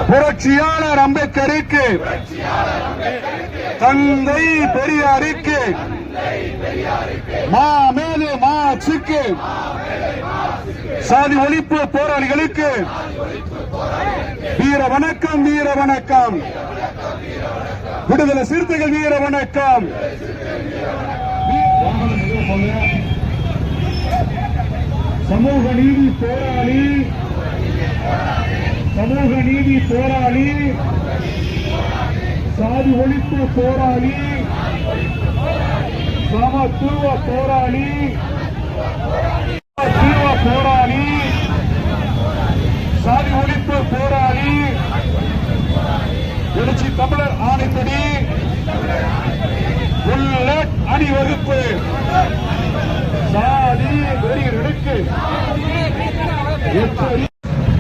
புரட்சியாளர் அம்பேத்கருக்கு, தந்தை பெரியாருக்கு, மாமேதை மார்க்சுக்கு, சாதி ஒழிப்பு போராளிகளுக்கு வீர வணக்கம், வீர வணக்கம். விடுதலை சிறுத்தைகள் வீர வணக்கம். சமூக நீதி போராளி, சமூக நீதி போராளி, சாதி ஒழிப்பு போராளி, சமத்துவ போராளி, போராளி, சாதி ஒழிப்பு போராளி, எழுச்சி தமிழர் ஆணைப்படி புல்லட் அணிவகுப்பு, சாதி வெறியர்களுக்கு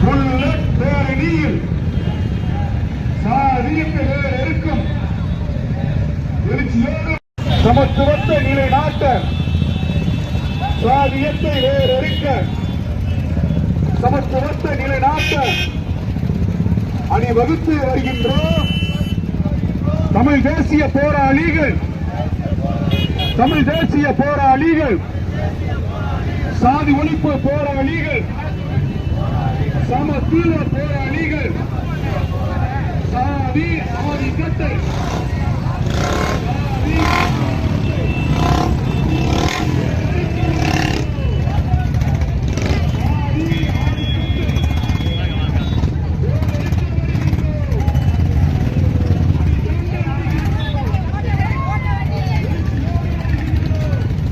புல்லட் பேரணியில் சாதிக்கு வேறு இருக்கும் எழுச்சியோடு சமத்துவத்தை நிலைநாட்ட, சாதியத்தை வேறறுக்க, சமத்துவத்தை நிலைநாட்ட அணிவகுத்து வருகின்றோம். தமிழ் தேசிய போராளிகள், தமிழ் தேசிய போராளிகள், சாதி ஒழிப்பு போராளிகள், சமத்துவ போராளிகள், சாதி ஆதிக்கத்தை